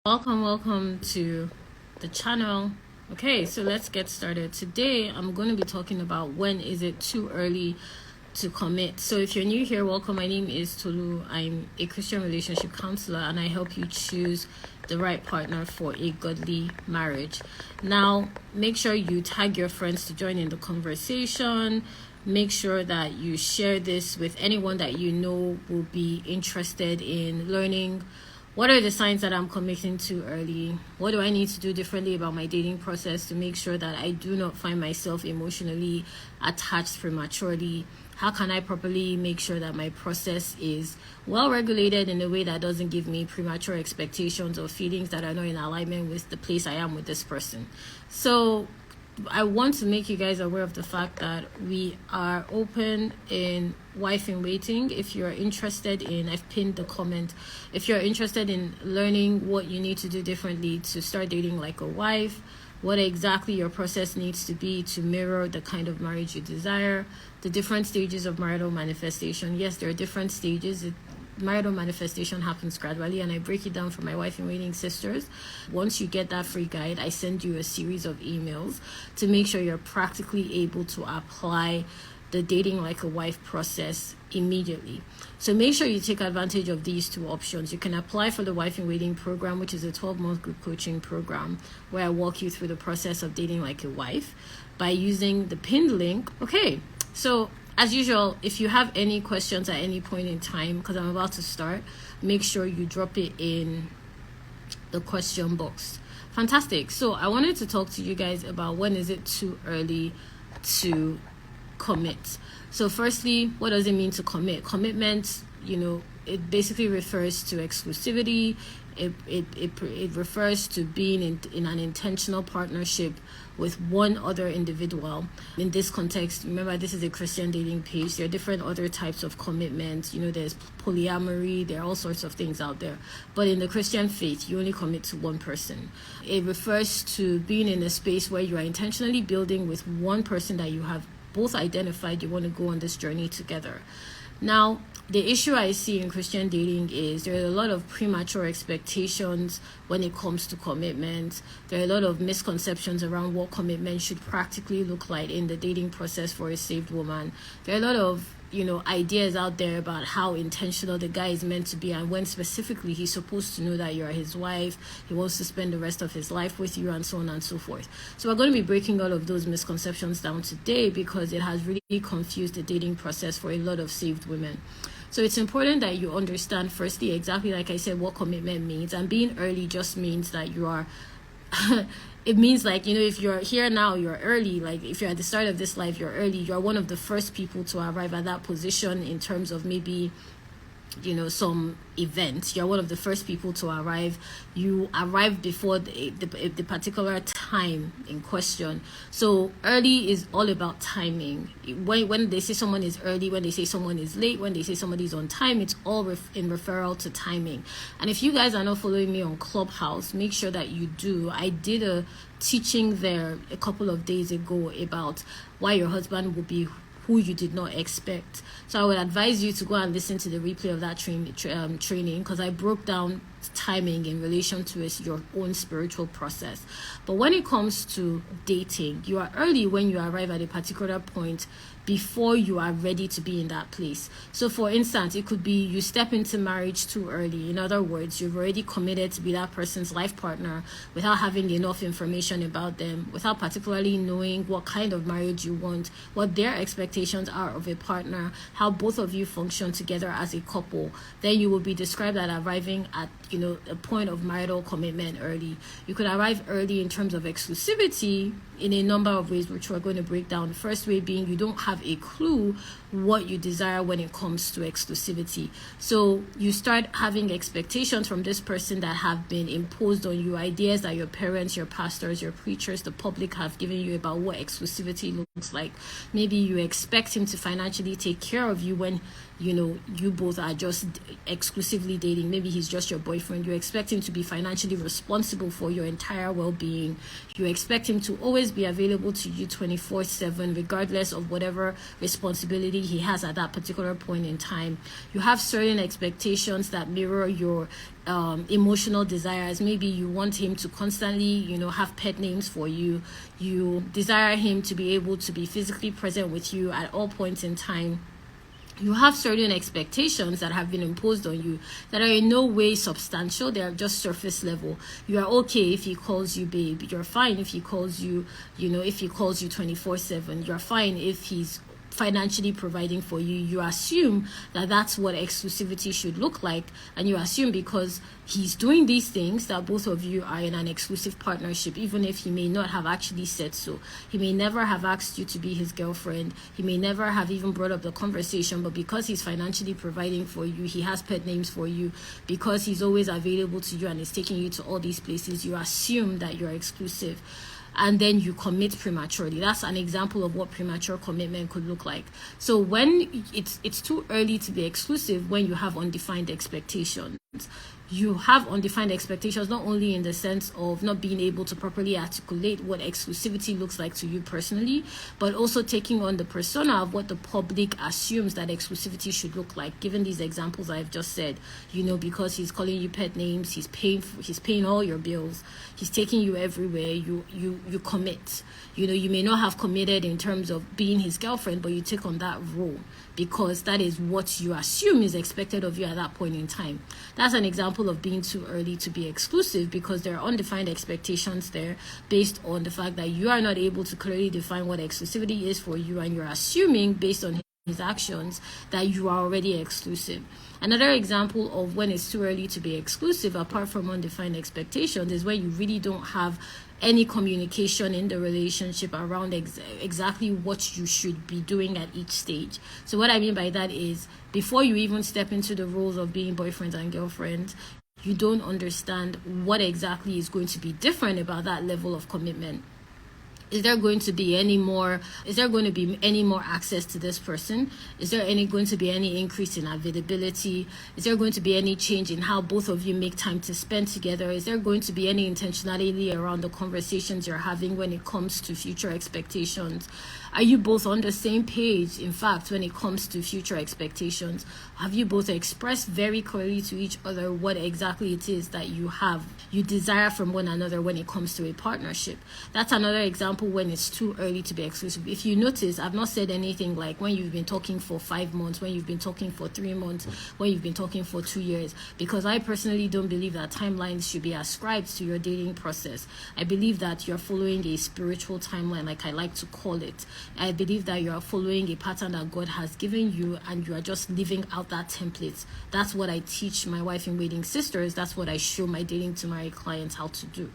Welcome to the channel. Okay, so let's get started. Today I'm going to be talking about when is it too early to commit. So if you're new here, welcome. My name is Tolu. I'm a Christian relationship counselor and I help you choose the right partner for a godly marriage. Now, make sure you tag your friends to join in the conversation. Make sure that you share this with anyone that you know will be interested in learning. What are the signs that I'm committing too early? What do I need to do differently about my dating process to make sure that I do not find myself emotionally attached prematurely? How can I properly make sure that my process is well regulated in a way that doesn't give me premature expectations or feelings that are not in alignment with the place I am with this person? So I want to make you guys aware of the fact that we are open in wife in waiting. If you're interested in, I've pinned the comment, if you're interested in learning what you need to do differently to start dating like a wife, what exactly your process needs to be to mirror the kind of marriage you desire, the different stages of marital manifestation. Yes, there are different stages. Marital manifestation happens gradually, and I break it down for my wife in waiting sisters. Once you get that free guide, I send you a series of emails to make sure you're practically able to apply the dating like a wife process immediately. So make sure you take advantage of these two options. You can apply for the wife in waiting program, which is a 12-month group coaching program where I walk you through the process of dating like a wife by using the pinned link. Okay, so as usual, if you have any questions at any point in time, because I'm about to start, make sure you drop it in the question box. Fantastic. So I wanted to talk to you guys about when is it too early to commit. So firstly, what does it mean to commit? Commitment, it basically refers to exclusivity. It refers to being in an intentional partnership with one other individual. In this context, remember, this is a Christian dating page. There are different other types of commitments. There's polyamory. There are all sorts of things out there. But in the Christian faith, you only commit to one person. It refers to being in a space where you are intentionally building with one person that you have both identified you want to go on this journey together. Now, the issue I see in Christian dating is there are a lot of premature expectations when it comes to commitment. There are a lot of misconceptions around what commitment should practically look like in the dating process for a saved woman. There are a lot of ideas out there about how intentional the guy is meant to be and when specifically he's supposed to know that you're his wife, he wants to spend the rest of his life with you, and so on and so forth. So we're going to be breaking all of those misconceptions down today because it has really confused the dating process for a lot of saved women. So it's important that you understand, firstly, exactly like I said, what commitment means. And being early just means that you are it means if you're here now, you're early. Like if you're at the start of this life, you're early. You're one of the first people to arrive at that position in terms of maybe some event. You're one of the first people to arrive. You arrived before the particular time in question. So early is all about timing. When they say someone is early, when they say someone is late, when they say somebody is on time, it's all in referral to timing. And if you guys are not following me on Clubhouse, make sure that you do. I did a teaching there a couple of days ago about why your husband will be who you did not expect. So I would advise you to go and listen to the replay of that training because I broke down timing in relation to your own spiritual process. But when it comes to dating, you are early when you arrive at a particular point before you are ready to be in that place. So for instance, it could be you step into marriage too early. In other words, you've already committed to be that person's life partner without having enough information about them, without particularly knowing what kind of marriage you want, what their expectations are of a partner, how both of you function together as a couple. Then you will be described as arriving at a point of marital commitment early. You could arrive early in terms of exclusivity in a number of ways, which we're going to break down. The first way being you don't have a clue what you desire when it comes to exclusivity. So you start having expectations from this person that have been imposed on you, ideas that your parents, your pastors, your preachers, the public have given you about what exclusivity looks like. Maybe you expect him to financially take care of you when you both are just exclusively dating. Maybe he's just your boyfriend. You expect him to be financially responsible for your entire well-being. You expect him to always be available to you 24/7, regardless of whatever responsibility he has at that particular point in time. You have certain expectations that mirror your emotional desires. Maybe you want him to constantly, have pet names for you. You desire him to be able to be physically present with you at all points in time. You have certain expectations that have been imposed on you that are in no way substantial. They are just surface level. You are okay if he calls you babe. You're fine if he calls you, if he calls you 24/7. You're fine if he's financially providing for you. You assume that that's what exclusivity should look like, and you assume because he's doing these things that both of you are in an exclusive partnership, even if he may not have actually said so. He may never have asked you to be his girlfriend. He may never have even brought up the conversation, but because he's financially providing for you, he has pet names for you, because he's always available to you and is taking you to all these places, you assume that you're exclusive. And then you commit prematurely. That's an example of what premature commitment could look like. So when it's too early to be exclusive, when you have undefined expectations. You have undefined expectations, not only in the sense of not being able to properly articulate what exclusivity looks like to you personally, but also taking on the persona of what the public assumes that exclusivity should look like. Given these examples I've just said, because he's calling you pet names, he's paying all your bills, he's taking you everywhere, you commit. You may not have committed in terms of being his girlfriend, but you take on that role because that is what you assume is expected of you at that point in time. That's an example of being too early to be exclusive, because there are undefined expectations there based on the fact that you are not able to clearly define what exclusivity is for you, and you're assuming based on his actions that you are already exclusive. Another example of when it's too early to be exclusive, apart from undefined expectations, is when you really don't have any communication in the relationship around exactly what you should be doing at each stage. So what I mean by that is, before you even step into the roles of being boyfriends and girlfriends, you don't understand what exactly is going to be different about that level of commitment. Is there going to be any more access to this person? Is there going to be any increase in availability? Is there going to be any change in how both of you make time to spend together? Is there going to be any intentionality around the conversations you're having when it comes to future expectations? Are you both on the same page? In fact, when it comes to future expectations, have you both expressed very clearly to each other what exactly it is that you desire from one another when it comes to a partnership? That's another example when it's too early to be exclusive. If you notice, I've not said anything like when you've been talking for 5 months, when you've been talking for 3 months, when you've been talking for 2 years, because I personally don't believe that timelines should be ascribed to your dating process. I believe that you're following a spiritual timeline, like I like to call it. I believe that you are following a pattern that God has given you, and you are just living out that template. That's what I teach my wife in waiting sisters. That's what I show my dating to marry clients how to do.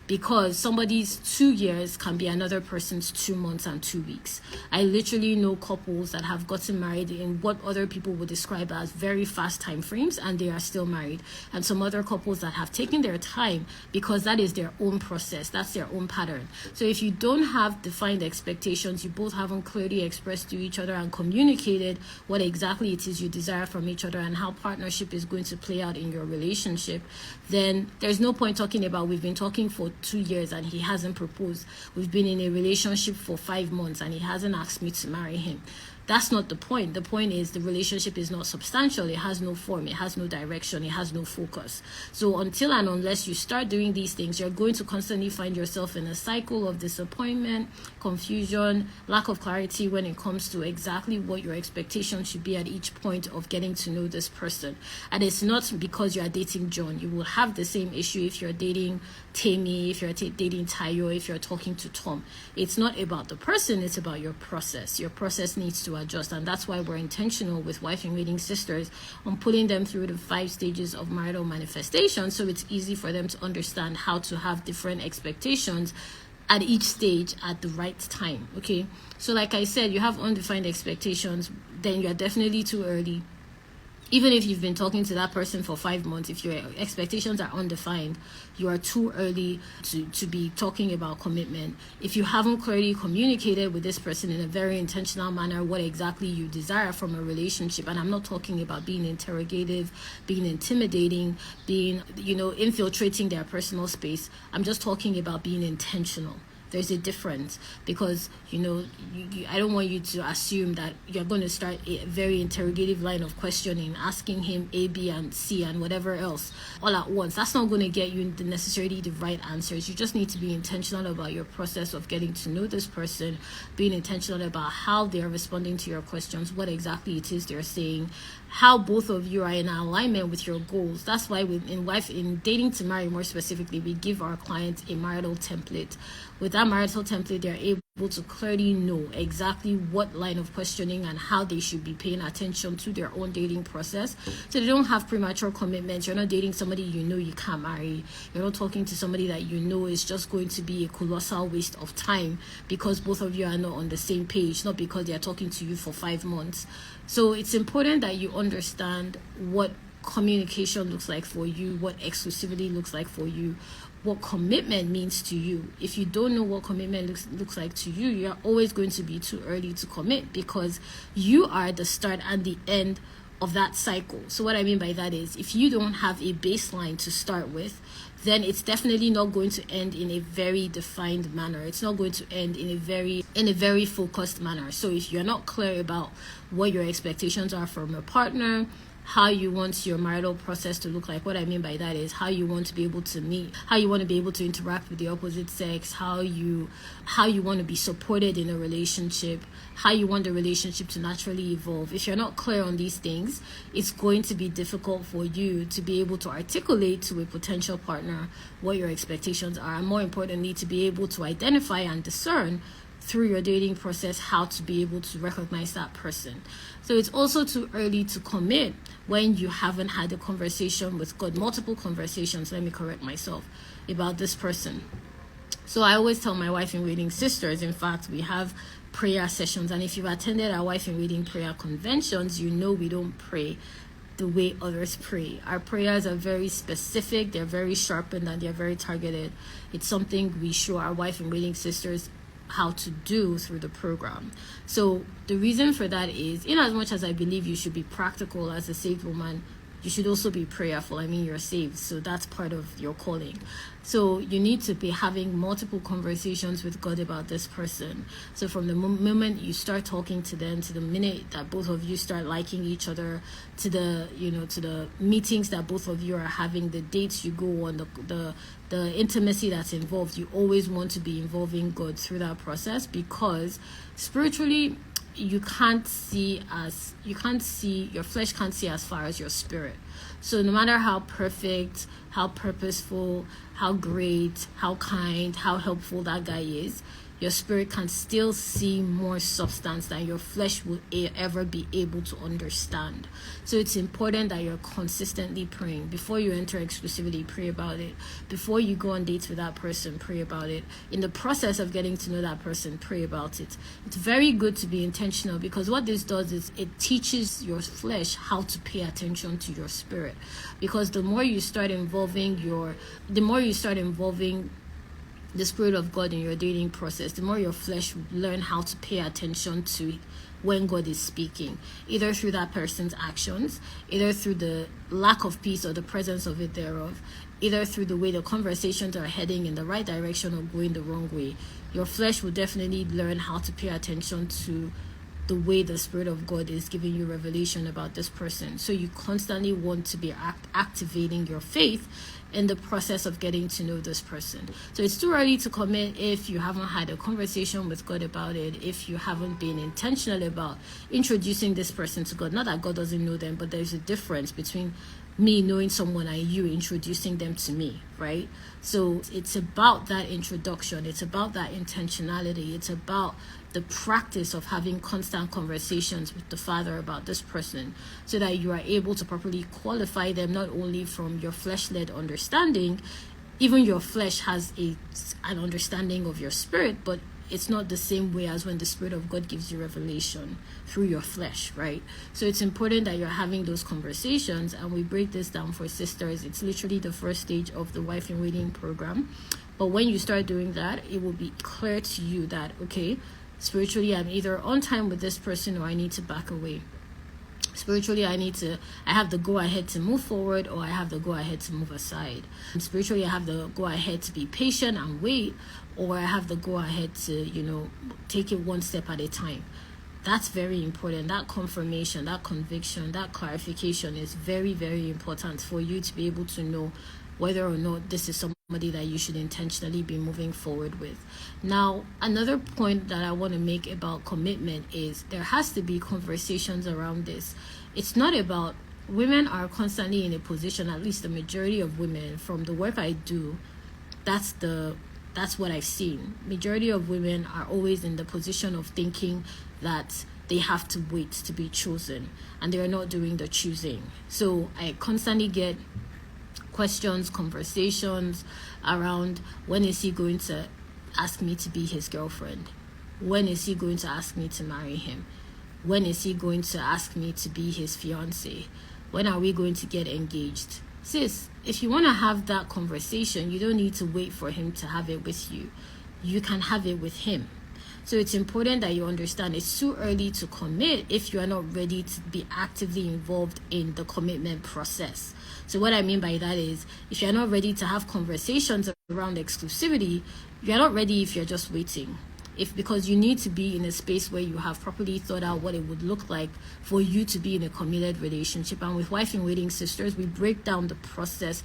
Because somebody's 2 years can be another person's 2 months and 2 weeks. I literally know couples that have gotten married in what other people would describe as very fast time frames, and they are still married. And some other couples that have taken their time, because that is their own process. That's their own pattern. So if you don't have defined expectations, you both haven't clearly expressed to each other and communicated what exactly it is you desire from each other and how partnership is going to play out in your relationship, then there's no point talking about we've been talking for 2 years and he hasn't proposed. We've been in a relationship for 5 months and he hasn't asked me to marry him. That's not the point. The point is the relationship is not substantial. It has no form. It has no direction. It has no focus. So until and unless you start doing these things, you're going to constantly find yourself in a cycle of disappointment, confusion, lack of clarity when it comes to exactly what your expectations should be at each point of getting to know this person. And it's not because you are dating John. You will have the same issue if you're dating Tammy, if you're dating Tayo, if you're talking to Tom. It's not about the person. It's about your process. Your process needs to adjust, and that's why we're intentional with Wife in Waiting Sisters on putting them through the 5 stages of marital manifestation, so it's easy for them to understand how to have different expectations at each stage at the right time. Okay, so like I said, you have undefined expectations, then you're definitely too early. Even if you've been talking to that person for 5 months, if your expectations are undefined, you are too early to be talking about commitment. If you haven't clearly communicated with this person in a very intentional manner what exactly you desire from a relationship, and I'm not talking about being interrogative, being intimidating, being, infiltrating their personal space. I'm just talking about being intentional. There's a difference, because I don't want you to assume that you're going to start a very interrogative line of questioning, asking him A, B, and C and whatever else all at once. That's not going to get you necessarily the right answers. You just need to be intentional about your process of getting to know this person, being intentional about how they are responding to your questions, what exactly it is they're saying, how both of you are in alignment with your goals. That's why in dating to marry, more specifically, we give our clients a marital template. With that marital template, they're able to clearly know exactly what line of questioning and how they should be paying attention to their own dating process, so they don't have premature commitments. You're not dating somebody you can't marry. You're not talking to somebody that is just going to be a colossal waste of time because both of you are not on the same page, not because they're talking to you for 5 months. So it's important that you understand what communication looks like for you, what exclusivity looks like for you, what commitment means to you. If you don't know what commitment looks like to you, you're always going to be too early to commit, because you are the start and the end of that cycle. So what I mean by that is, if you don't have a baseline to start with, then it's definitely not going to end in a very defined manner. It's not going to end in a very focused manner. So if you're not clear about what your expectations are from a partner, how you want your marital process to look like. What I mean by that is how you want to be able to meet, how you want to be able to interact with the opposite sex, how you want to be supported in a relationship, how you want the relationship to naturally evolve. If you're not clear on these things, it's going to be difficult for you to be able to articulate to a potential partner what your expectations are, and more importantly, to be able to identify and discern through your dating process how to be able to recognize that person. So it's also too early to commit when you haven't had a conversation with God, multiple conversations, let me correct myself, about this person. So I always tell my wife in waiting sisters, in fact, we have prayer sessions, and if you've attended our wife in waiting prayer conventions, we don't pray the way others pray. Our prayers are very specific, they're very sharpened, and they're very targeted. It's something we show our wife in waiting sisters how to do through the program. So the reason for that is, in as much as I believe you should be practical as a saved woman, you should also be prayerful. I mean, you're saved, so that's part of your calling. So you need to be having multiple conversations with God about this person. So from the moment you start talking to them, to the minute that both of you start liking each other, to the meetings that both of you are having, the dates you go on, the intimacy that's involved, you always want to be involving God through that process, because spiritually, your flesh can't see as far as your spirit. So no matter how perfect, how purposeful, how great, how kind, how helpful that guy is, your spirit can still see more substance than your flesh will ever be able to understand. So it's important that you're consistently praying. Before you enter exclusivity, pray about it. Before you go on dates with that person, pray about it. In the process of getting to know that person, pray about it. It's very good to be intentional, because what this does is it teaches your flesh how to pay attention to your spirit. Because the more you start involving the Spirit of God in your dating process, the more your flesh will learn how to pay attention to when God is speaking, either through that person's actions, either through the lack of peace or the presence of it thereof, either through the way the conversations are heading in the right direction or going the wrong way. Your flesh will definitely learn how to pay attention to the way the Spirit of God is giving you revelation about this person. So you constantly want to be activating your faith in the process of getting to know this person. So it's too early to commit if you haven't had a conversation with God about it, if you haven't been intentional about introducing this person to God. Not that God doesn't know them, but there's a difference between me knowing someone and you introducing them to me, right? So it's about that introduction. It's about that intentionality. It's about the practice of having constant conversations with the Father about this person, so that you are able to properly qualify them, not only from your flesh-led understanding. Even your flesh has an understanding of your spirit, but it's not the same way as when the Spirit of God gives you revelation through your flesh, right? So it's important that you're having those conversations, and we break this down for sisters. It's literally the first stage of the Wife in Waiting program. But when you start doing that, it will be clear to you that, okay, spiritually, I'm either on time with this person or I need to back away. Spiritually, I have the go ahead to move forward, or I have the go ahead to move aside. And spiritually, I have the go ahead to be patient and wait, or I have the go ahead to, take it one step at a time. That's very important. That confirmation, that conviction, that clarification is very, very important for you to be able to know whether or not this is somebody that you should intentionally be moving forward with. Now, another point that I want to make about commitment is there has to be conversations around this. It's not about, women are constantly in a position, at least the majority of women, from the work I do, that's what I've seen. Majority of women are always in the position of thinking that they have to wait to be chosen, and they are not doing the choosing. So I constantly get questions, conversations around, when is he going to ask me to be his girlfriend? When is he going to ask me to marry him? When is he going to ask me to be his fiance? When are we going to get engaged? Sis, if you want to have that conversation, you don't need to wait for him to have it with you. You can have it with him. So it's important that you understand it's too early to commit if you are not ready to be actively involved in the commitment process. So what I mean by that is, if you're not ready to have conversations around exclusivity, you're not ready if you're just waiting. Because you need to be in a space where you have properly thought out what it would look like for you to be in a committed relationship. And with Wife in Waiting Sisters, we break down the process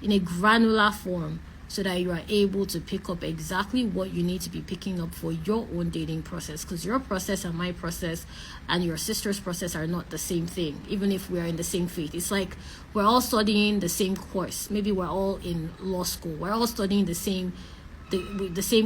in a granular form, so that you are able to pick up exactly what you need to be picking up for your own dating process. Because your process and my process and your sister's process are not the same thing, even if we are in the same faith. It's like we're all studying the same course. Maybe we're all in law school. We're all studying the same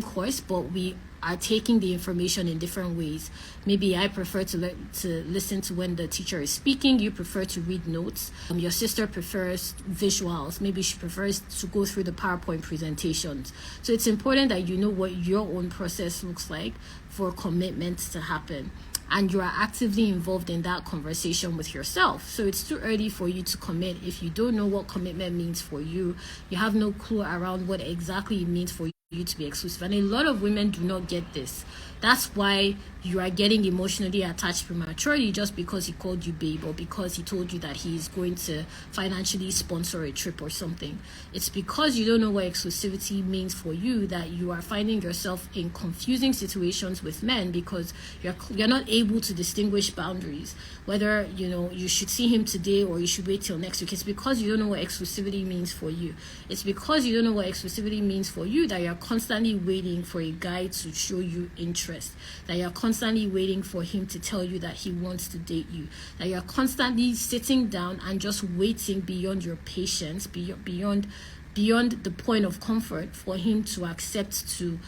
course, but we are taking the information in different ways. Maybe I prefer to listen to when the teacher is speaking. You prefer to read notes. Your sister prefers visuals. Maybe she prefers to go through the PowerPoint presentations. So it's important that you know what your own process looks like for commitment to happen, and you are actively involved in that conversation with yourself. So it's too early for you to commit if you don't know what commitment means for you. You have no clue around what exactly it means for you to be exclusive. And a lot of women do not get this. That's why you are getting emotionally attached prematurely, just because he called you babe, or because he told you that he is going to financially sponsor a trip or something. It's because you don't know what exclusivity means for you that you are finding yourself in confusing situations with men, because you're not able to distinguish boundaries, whether you should see him today or you should wait till next week. It's because you don't know what exclusivity means for you. It's because you don't know what exclusivity means for you that you're constantly waiting for a guy to show you interest, that you're constantly waiting for him to tell you that he wants to date you, that you're constantly sitting down and just waiting beyond your patience, beyond the point of comfort for him to accept to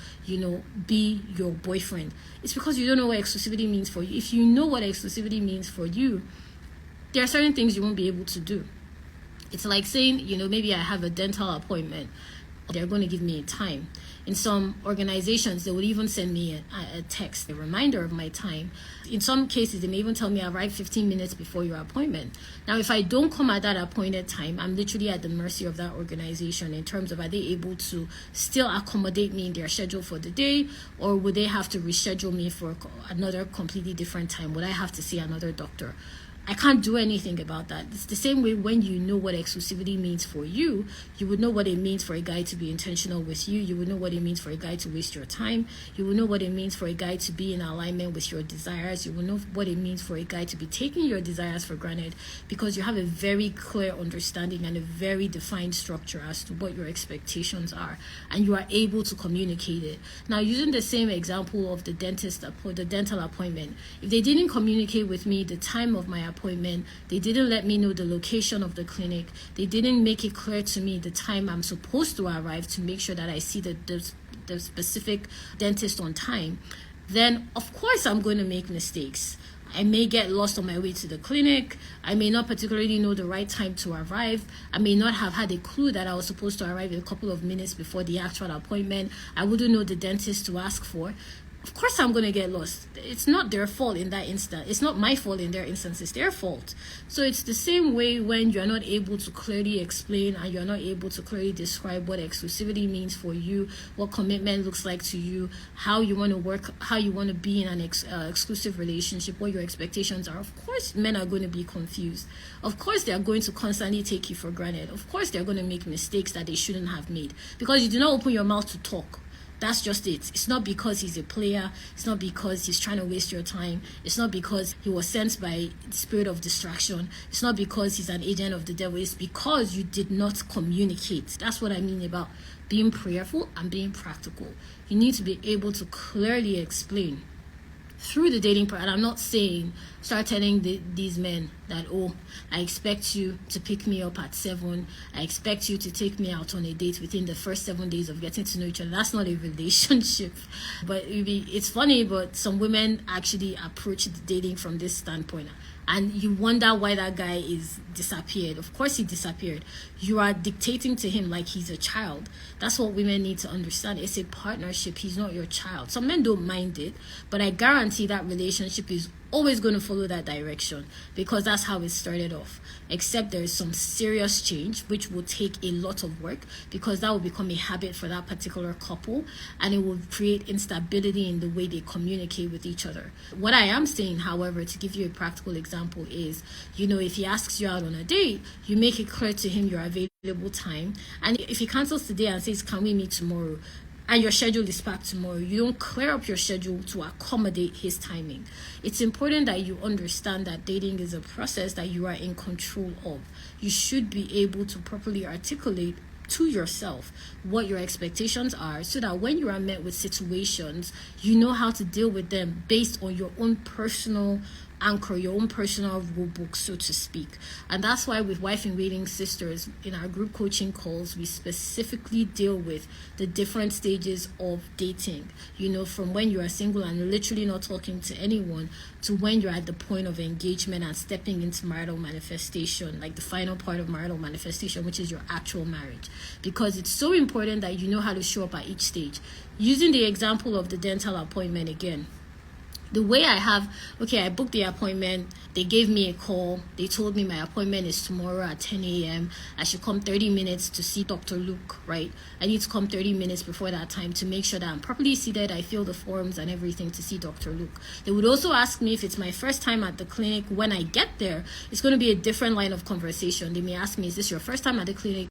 be your boyfriend. It's because you don't know what exclusivity means for you. If you know what exclusivity means for you, there are certain things you won't be able to do. It's like saying, maybe I have a dental appointment. They're going to give me a time. In some organizations, they would even send me a text, a reminder of my time. In some cases, they may even tell me arrive 15 minutes before your appointment. Now, if I don't come at that appointed time, I'm literally at the mercy of that organization in terms of, are they able to still accommodate me in their schedule for the day, or would they have to reschedule me for another completely different time? Would I have to see another doctor? I can't do anything about that. It's the same way when you know what exclusivity means for you, you would know what it means for a guy to be intentional with you. You would know what it means for a guy to waste your time. You would know what it means for a guy to be in alignment with your desires. You would know what it means for a guy to be taking your desires for granted, because you have a very clear understanding and a very defined structure as to what your expectations are, and you are able to communicate it. Now, using the same example of the dental appointment, if they didn't communicate with me the time of my appointment, they didn't let me know the location of the clinic, they didn't make it clear to me the time I'm supposed to arrive to make sure that I see the specific dentist on time, then of course I'm going to make mistakes. I may get lost on my way to the clinic. I may not particularly know the right time to arrive. I may not have had a clue that I was supposed to arrive a couple of minutes before the actual appointment. I wouldn't know the dentist to ask for. of course I'm going to get lost. It's not their fault in that instant. It's not my fault in their instance. It's their fault. So it's the same way when you're not able to clearly explain and you're not able to clearly describe what exclusivity means for you, what commitment looks like to you, how you want to work, how you want to be in an exclusive relationship, what your expectations are. Of course, men are going to be confused. Of course, they are going to constantly take you for granted. Of course, they're going to make mistakes that they shouldn't have made because you do not open your mouth to talk. That's just it. It's not because he's a player. It's not because he's trying to waste your time. It's not because he was sent by the spirit of distraction. It's not because he's an agent of the devil. It's because you did not communicate. That's what I mean about being prayerful and being practical. You need to be able to clearly explain through the dating part. And I'm not saying start telling these men that, oh, I expect you to pick me up at 7. I expect you to take me out on a date within the first 7 days of getting to know each other. That's not a relationship. But it's funny, but some women actually approach the dating from this standpoint. And you wonder why that guy is disappeared. Of course he disappeared. You are dictating to him like he's a child. That's what women need to understand. It's a partnership. He's not your child. Some men don't mind it, but I guarantee that relationship is always going to follow that direction because that's how it started off. Except there is some serious change, which will take a lot of work because that will become a habit for that particular couple and it will create instability in the way they communicate with each other. What I am saying, however, to give you a practical example is, if he asks you out on a date, you make it clear to him your available time. And if he cancels today and says, can we meet tomorrow? And your schedule is packed tomorrow, you don't clear up your schedule to accommodate his timing. It's important that you understand that dating is a process that you are in control of. You should be able to properly articulate to yourself what your expectations are so that when you are met with situations, you know how to deal with them based on your own personal anchor, your own personal rule book, so to speak. And that's why with Wife in Waiting Sisters, in our group coaching calls, we specifically deal with the different stages of dating, from when you are single and literally not talking to anyone to when you're at the point of engagement and stepping into marital manifestation, like the final part of marital manifestation, which is your actual marriage. Because it's so important that you know how to show up at each stage. Using the example of the dental appointment again, the way I booked the appointment, they gave me a call, they told me my appointment is tomorrow at 10 a.m. I should come 30 minutes to see Dr. Luke, right? I need to come 30 minutes before that time to make sure that I'm properly seated, I fill the forms and everything to see Dr. Luke. They would also ask me if it's my first time at the clinic. When I get there, it's going to be a different line of conversation. They may ask me, is this your first time at the clinic?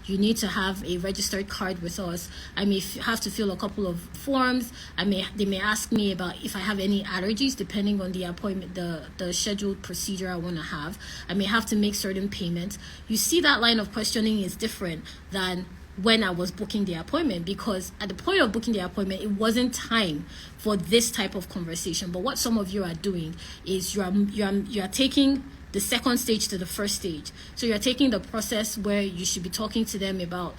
You need to have a registered card with us. I may have to fill a couple of forms. They may ask me about if I have any allergies, depending on the appointment, the scheduled procedure I want to have. I may have to make certain payments. You see, that line of questioning is different than when I was booking the appointment, because at the point of booking the appointment, it wasn't time for this type of conversation. But what some of you are doing is you are taking the second stage to the first stage. So you're taking the process where you should be talking to them about,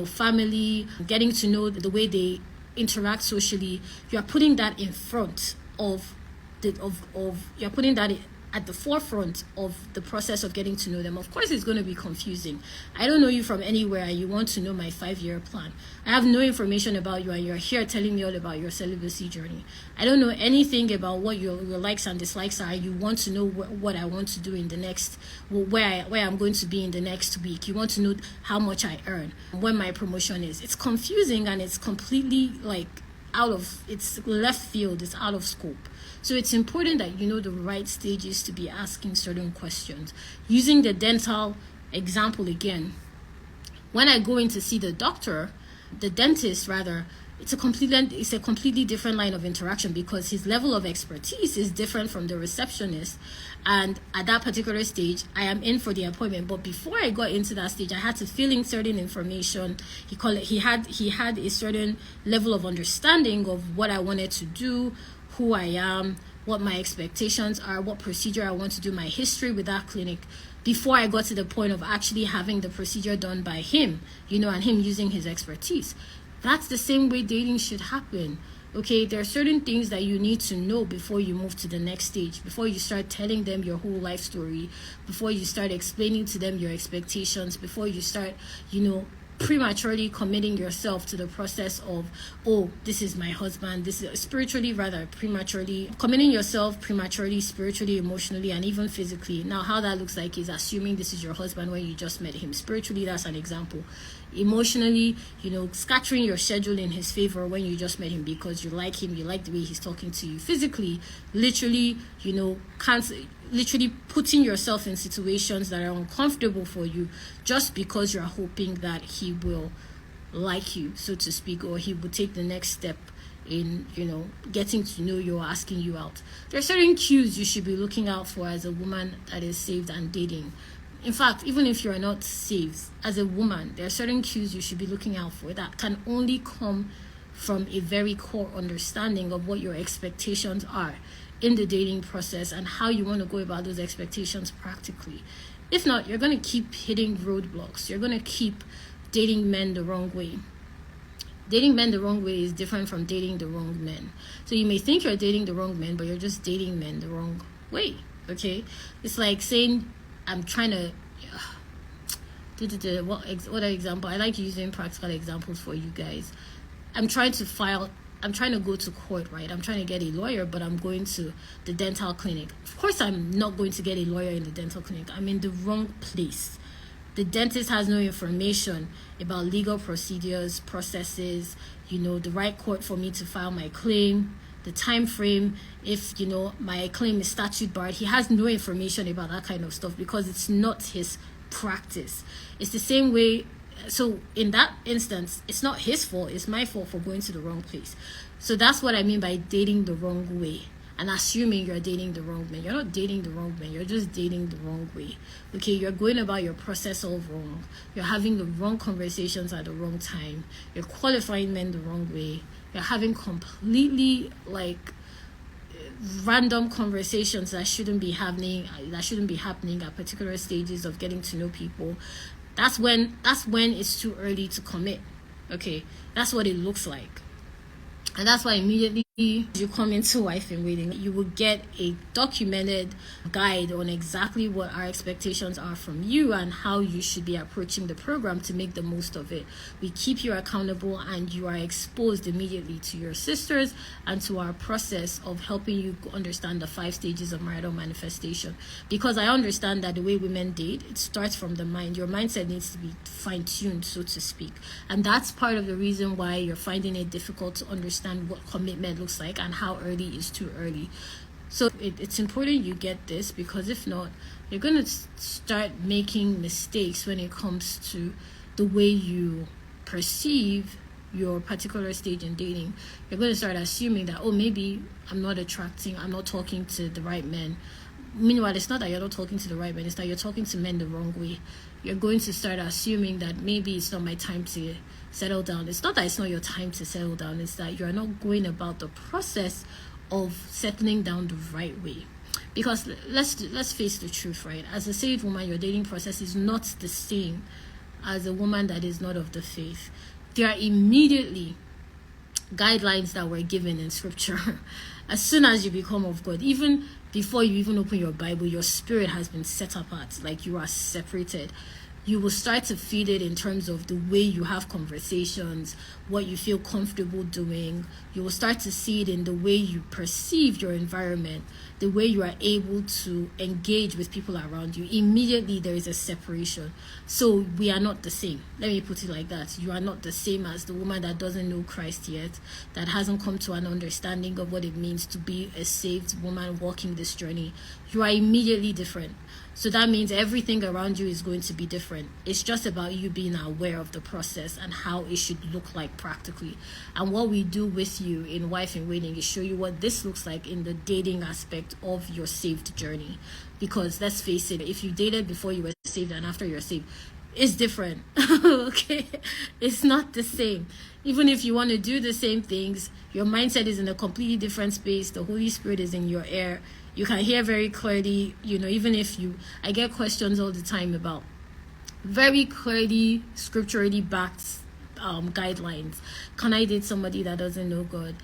family, getting to know the way they interact socially. You're putting that in front of you're putting that at the forefront of the process of getting to know them. Of course, it's going to be confusing. I don't know you from anywhere and you want to know my 5-year plan. I have no information about you and you're here telling me all about your celibacy journey. I don't know anything about what your likes and dislikes are. You want to know what I want to do in the next, where I'm going to be in the next week. You want to know how much I earn, when my promotion is. It's confusing and it's completely it's left field, it's out of scope. So it's important that you know the right stages to be asking certain questions. Using the dental example again, when I go in to see the dentist rather, it's a completely different line of interaction because his level of expertise is different from the receptionist. And at that particular stage, I am in for the appointment. But before I got into that stage, I had to fill in certain information. He had a certain level of understanding of what I wanted to do, who I am, what my expectations are, what procedure I want to do, my history with that clinic, before I got to the point of actually having the procedure done by him, and him using his expertise. That's the same way dating should happen. Okay, there are certain things that you need to know before you move to the next stage, before you start telling them your whole life story, before you start explaining to them your expectations, before you start, prematurely committing yourself to the process of, oh, this is my husband. This is spiritually, rather prematurely committing yourself prematurely, spiritually, emotionally, and even physically. Now, how that looks like is assuming this is your husband when you just met him. Spiritually, that's an example. Emotionally, scattering your schedule in his favor when you just met him because you like him, you like the way he's talking to you. Physically, literally, literally putting yourself in situations that are uncomfortable for you just because you're hoping that he will like you, so to speak, or he will take the next step in getting to know you or asking you out. There are certain cues you should be looking out for as a woman that is saved and dating. In fact, even if you're not saved, as a woman, there are certain cues you should be looking out for that can only come from a very core understanding of what your expectations are in the dating process and how you want to go about those expectations practically. If not, you're going to keep hitting roadblocks. You're going to keep dating men the wrong way. Dating men the wrong way is different from dating the wrong men. So you may think you're dating the wrong men, but you're just dating men the wrong way. Okay? It's like saying, I'm trying to what example? I like using practical examples for you guys. I'm trying to go to court, right? I'm trying to get a lawyer, but I'm going to the dental clinic. Of course, I'm not going to get a lawyer in the dental clinic. I'm in the wrong place. The dentist has no information about legal procedures, processes, the right court for me to file my claim, the time frame, if my claim is statute barred. He has no information about that kind of stuff because it's not his practice. It's the same way. So in that instance, it's not his fault, it's my fault for going to the wrong place. So that's what I mean by dating the wrong way and assuming you're dating the wrong man. You're not dating the wrong man, you're just dating the wrong way. Okay, you're going about your process all wrong. You're having the wrong conversations at the wrong time. You're qualifying men the wrong way. You're having completely random conversations that shouldn't be happening at particular stages of getting to know people. That's when it's too early to commit. Okay, that's what it looks like. And that's why immediately you come into Wife in Waiting, you will get a documented guide on exactly what our expectations are from you and how you should be approaching the program to make the most of it. We keep you accountable and you are exposed immediately to your sisters and to our process of helping you understand the 5 stages of marital manifestation. Because I understand that the way women date, it starts from the mind. Your mindset needs to be fine-tuned, so to speak. And that's part of the reason why you're finding it difficult to understand what commitment looks like and how early is too early. So it's important you get this, because if not, you're going to start making mistakes when it comes to the way you perceive your particular stage in dating. You're going to start assuming that, oh, maybe I'm not talking to the right men. Meanwhile, it's not that you're not talking to the right men, it's that you're talking to men the wrong way. You're going to start assuming that maybe it's not my time to settle down. It's not that it's not your time to settle down, it's that you're not going about the process of settling down the right way. Because let's face the truth, right? As a saved woman, your dating process is not the same as a woman that is not of the faith. There are immediately guidelines that were given in scripture. As soon as you become of God, even before you even open your Bible, your spirit has been set apart, like you are separated. You will start to feel it in terms of the way you have conversations, what you feel comfortable doing. You will start to see it in the way you perceive your environment, the way you are able to engage with people around you. Immediately there is a separation. So we are not the same. Let me put it like that. You are not the same as the woman that doesn't know Christ yet, that hasn't come to an understanding of what it means to be a saved woman walking this journey. You are immediately different. So that means everything around you is going to be different. It's just about you being aware of the process and how it should look like practically. And what we do with you in Wife in Waiting is show you what this looks like in the dating aspect of your saved journey. Because let's face it, if you dated before you were saved and after you're saved, it's different. Okay? It's not the same. Even if you want to do the same things, your mindset is in a completely different space. The Holy Spirit is in your ear. You can hear very clearly, even if I get questions all the time about very clearly scripturally backed guidelines. Can I date somebody that doesn't know God?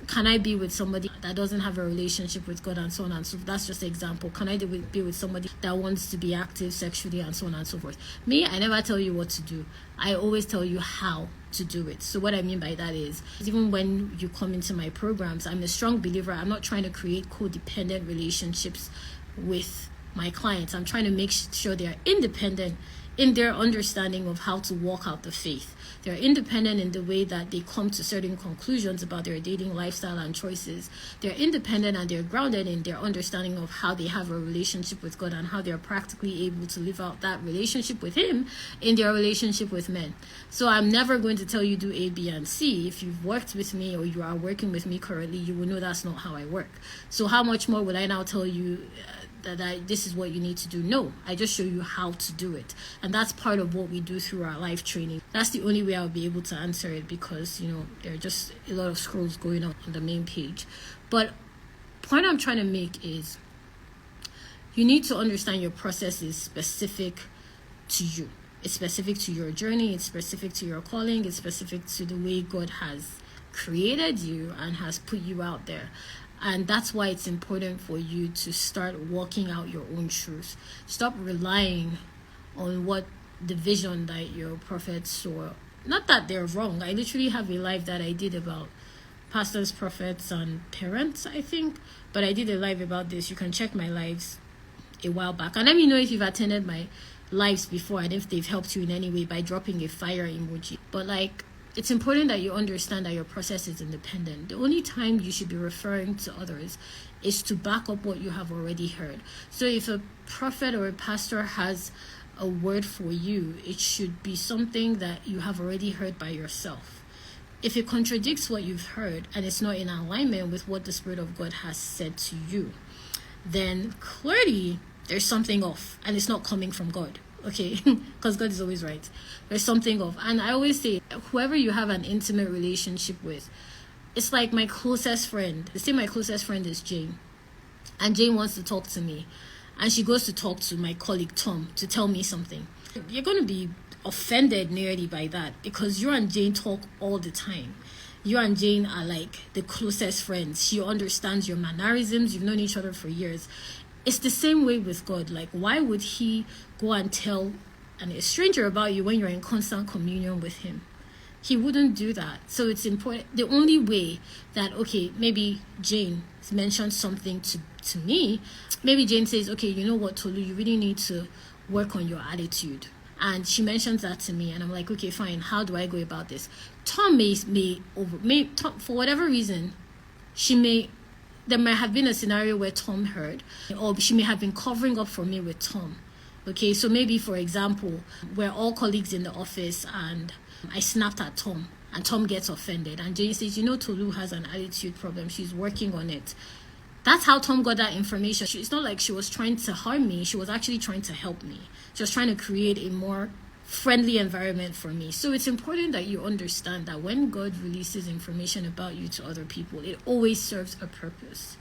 Can I be with somebody that doesn't have a relationship with God, and so on and so forth? That's just an example. Can I be with somebody that wants to be active sexually, and so on and so forth? Me, I never tell you what to do. I always tell you how to do it. So what I mean by that is, even when you come into my programs, I'm a strong believer. I'm not trying to create codependent relationships with my clients. I'm trying to make sure they're independent in their understanding of how to walk out the faith. They're independent in the way that they come to certain conclusions about their dating lifestyle and choices. They're independent and they're grounded in their understanding of how they have a relationship with God and how they're practically able to live out that relationship with Him in their relationship with men. So I'm never going to tell you do A, B, and C. If you've worked with me or you are working with me currently, you will know that's not how I work. So how much more would I now tell you that this is what you need to do? No, I just show you how to do it, and that's part of what we do through our live training. That's the only way I'll be able to answer it, because there are just a lot of scrolls going on the main page. But point I'm trying to make is, you need to understand your process is specific to you. It's specific to your journey, it's specific to your calling, it's specific to the way God has created you and has put you out there. And that's why it's important for you to start walking out your own truth. Stop relying on what the vision that your prophets saw. Not that they're wrong. I literally have a live that I did about pastors, prophets, and parents, I think. But I did a live about this. You can check my lives a while back. And let me know if you've attended my lives before and if they've helped you in any way by dropping a fire emoji. But it's important that you understand that your process is independent. The only time you should be referring to others is to back up what you have already heard. So if a prophet or a pastor has a word for you, it should be something that you have already heard by yourself. If it contradicts what you've heard and it's not in alignment with what the Spirit of God has said to you, then clearly there's something off and it's not coming from God. Okay, because God is always right. There's something off. And I always say, whoever you have an intimate relationship with, it's like my closest friend. They say my closest friend is Jane. And Jane wants to talk to me. And she goes to talk to my colleague Tom to tell me something. You're going to be offended nearly by that, because you and Jane talk all the time. You and Jane are like the closest friends. She understands your mannerisms. You've known each other for years. It's the same way with God. Why would He go and tell a stranger about you when you're in constant communion with Him? He wouldn't do that. So it's important. The only way that, okay, maybe Jane mentioned something to me. Maybe Jane says, okay, you know what, Tolu, you really need to work on your attitude. And she mentions that to me. And I'm like, okay, fine. How do I go about this? Tom may Tom, for whatever reason, there might have been a scenario where Tom heard, or she may have been covering up for me with Tom. Okay, so maybe, for example, we're all colleagues in the office and I snapped at Tom and Tom gets offended. And Jane says, Tolu has an attitude problem. She's working on it. That's how Tom got that information. It's not like she was trying to harm me. She was actually trying to help me. She was trying to create a more friendly environment for me. So it's important that you understand that when God releases information about you to other people, it always serves a purpose.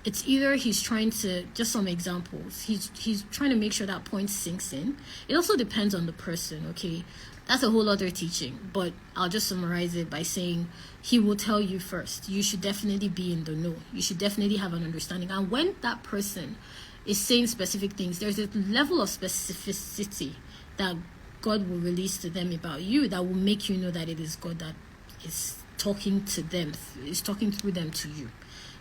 It's either He's trying to, just some examples, he's trying to make sure that point sinks in. It also depends on the person, okay? That's a whole other teaching, but I'll just summarize it by saying He will tell you first. You should definitely be in the know. You should definitely have an understanding. And when that person is saying specific things, there's a level of specificity that God will release to them about you that will make you know that it is God that is talking to them, is talking through them to you.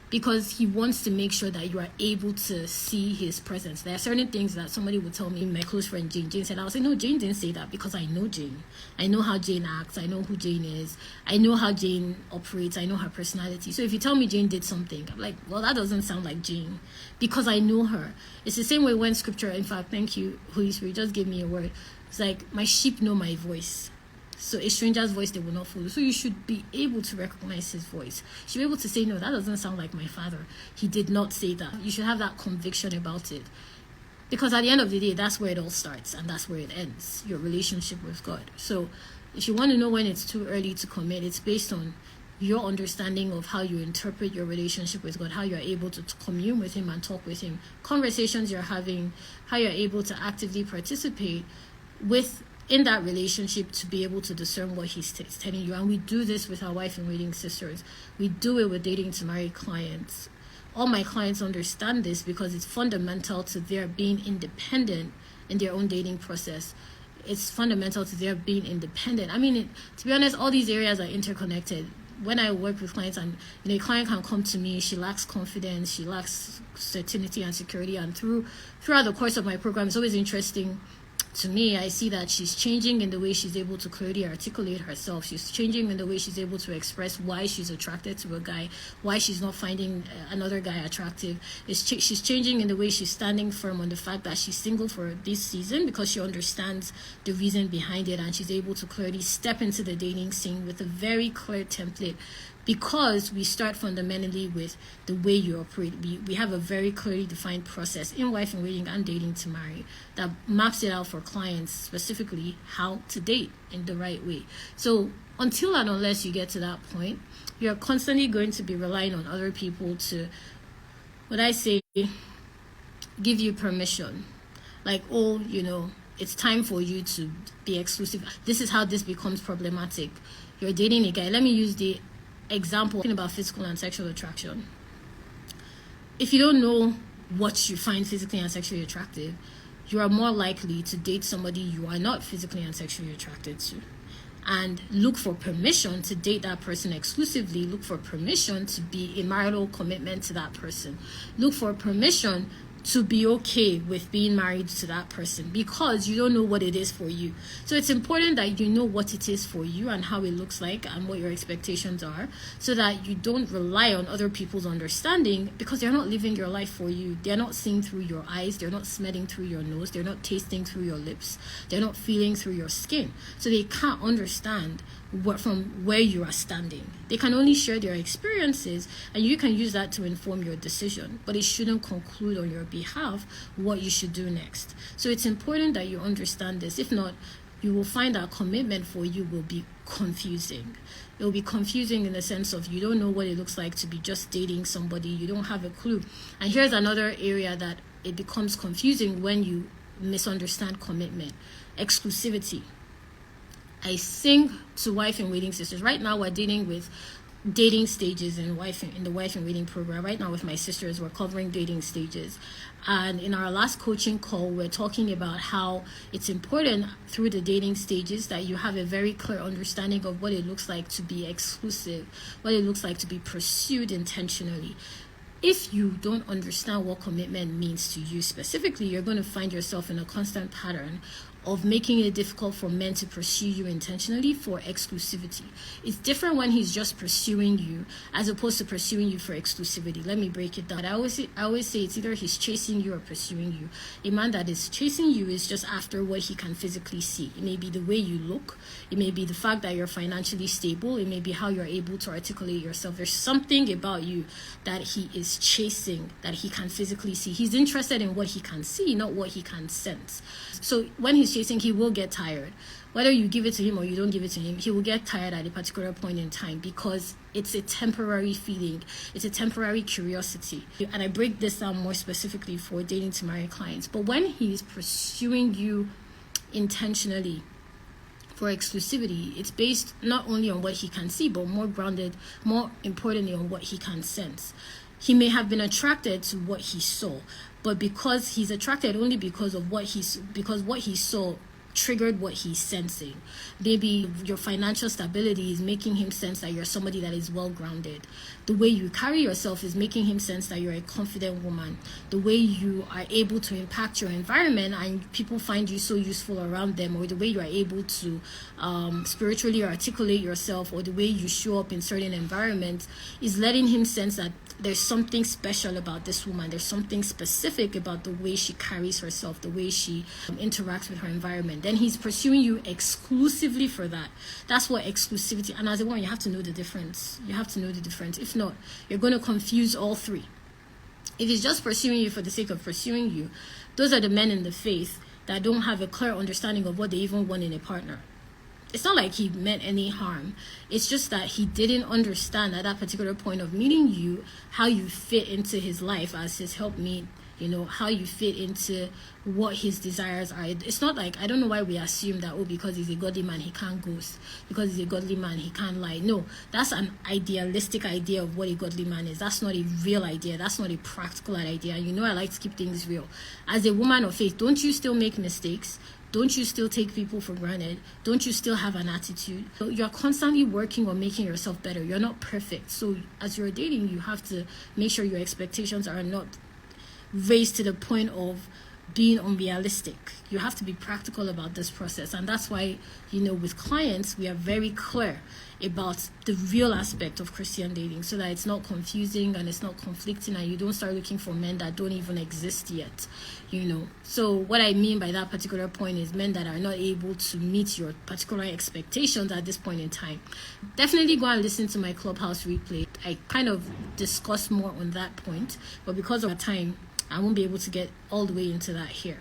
Because He wants to make sure that you are able to see His presence. There are certain things that somebody would tell me, my close friend Jane said, I would say, no, Jane didn't say that, because I know Jane. I know how Jane acts. I know who Jane is. I know how Jane operates. I know her personality. So if you tell me Jane did something, I'm like, well, that doesn't sound like Jane, because I know her. It's the same way when Scripture, in fact, thank you, Holy Spirit, just give me a word. It's like, my sheep know my voice. So a stranger's voice they will not follow. So you should be able to recognize His voice. You should be able to say, no, that doesn't sound like my father. He did not say that. You should have that conviction about it. Because at the end of the day, that's where it all starts and that's where it ends, your relationship with God. So if you want to know when it's too early to commit, it's based on your understanding of how you interpret your relationship with God, how you're able to commune with Him and talk with Him, conversations you're having, how you're able to actively participate with in that relationship to be able to discern what he's telling you. And we do this with our wife in waiting sisters. We do it with dating to marry clients. All my clients understand this because it's fundamental to their being independent in their own dating process. It's fundamental to their being independent. I mean, to be honest, all these areas are interconnected. When I work with clients, and a client can come to me, she lacks confidence, she lacks certainty and security, and throughout the course of my program, it's always interesting to me. I see that she's changing in the way she's able to clearly articulate herself. She's changing in the way she's able to express why she's attracted to a guy, why she's not finding another guy attractive. She's changing in the way she's standing firm on the fact that she's single for this season because she understands the reason behind it, and she's able to clearly step into the dating scene with a very clear template. Because we start fundamentally with the way you operate. We have a very clearly defined process in wife in waiting and dating to marry that maps it out for clients, specifically how to date in the right way. So until and unless you get to that point, you're constantly going to be relying on other people to, what I say, give you permission. Like, oh, it's time for you to be exclusive. This is how this becomes problematic. You're dating a guy. Let me use the example about physical and sexual attraction. If you don't know what you find physically and sexually attractive, you are more likely to date somebody you are not physically and sexually attracted to, and look for permission to date that person exclusively. Look for permission to be in marital commitment to that person. Look for permission to be okay with being married to that person, because you don't know what it is for you. So it's important that you know what it is for you and how it looks like and what your expectations are, so that you don't rely on other people's understanding, because they're not living your life for you. They're not seeing through your eyes, they're not smelling through your nose, they're not tasting through your lips, they're not feeling through your skin. So they can't understand from where you are standing. They can only share their experiences, and you can use that to inform your decision, but it shouldn't conclude on your behalf what you should do next. So it's important that you understand this. If not, you will find that commitment for you will be confusing. It will be confusing in the sense of you don't know what it looks like to be just dating somebody. You don't have a clue. And here's another area that it becomes confusing when you misunderstand commitment: exclusivity. I sing to wife in waiting sisters. Right now we're dealing with dating stages in the wife in waiting program. Right now with my sisters, we're covering dating stages. And in our last coaching call, we're talking about how it's important through the dating stages that you have a very clear understanding of what it looks like to be exclusive, what it looks like to be pursued intentionally. If you don't understand what commitment means to you specifically, you're going to find yourself in a constant pattern of making it difficult for men to pursue you intentionally for exclusivity. It's different when he's just pursuing you as opposed to pursuing you for exclusivity. Let me break it down. I always say it's either he's chasing you or pursuing you. A man that is chasing you is just after what he can physically see. It may be the way you look. It may be the fact that you're financially stable. It may be how you're able to articulate yourself. There's something about you that he is chasing that he can physically see. He's interested in what he can see, not what he can sense. So when he's chasing, he will get tired. Whether you give it to him or you don't give it to him, he will get tired at a particular point in time, because it's a temporary feeling. It's a temporary curiosity. And I break this down more specifically for dating to marry clients. But when he's pursuing you intentionally for exclusivity, it's based not only on what he can see, but more grounded, more importantly, on what he can sense. He may have been attracted to what he saw, but because he's attracted only because what he saw triggered what he's sensing. Maybe your financial stability is making him sense that you're somebody that is well grounded. The way you carry yourself is making him sense that you're a confident woman. The way you are able to impact your environment and people find you so useful around them, or the way you are able to spiritually articulate yourself, or the way you show up in certain environments, is letting him sense that there's something special about this woman. There's something specific about the way she carries herself, the way she interacts with her environment. Then he's pursuing you exclusively for that. That's what exclusivity, and as a woman, you have to know the difference. You have to know the difference. If not, you're going to confuse all three. If he's just pursuing you for the sake of pursuing you, those are the men in the faith that don't have a clear understanding of what they even want in a partner. It's not like he meant any harm. It's just that he didn't understand at that particular point of meeting you how you fit into his life as his helpmeet, how you fit into what his desires are. It's not like, I don't know why we assume that, because he's a godly man he can't ghost, because he's a godly man he can't lie. No, that's an idealistic idea of what a godly man is. That's not a real idea. That's not a practical idea. I like to keep things real. As a woman of faith, don't you still make mistakes? Don't you still take people for granted? Don't you still have an attitude? So you're constantly working on making yourself better. You're not perfect. So as you're dating, you have to make sure your expectations are not raised to the point of being unrealistic. You have to be practical about this process. And that's why, with clients, we are very clear about the real aspect of Christian dating, so that it's not confusing and it's not conflicting, and you don't start looking for men that don't even exist yet. So what I mean by that particular point is men that are not able to meet your particular expectations at this point in time. Definitely go and listen to my Clubhouse replay. I kind of discuss more on that point, but because of time, I won't be able to get all the way into that here.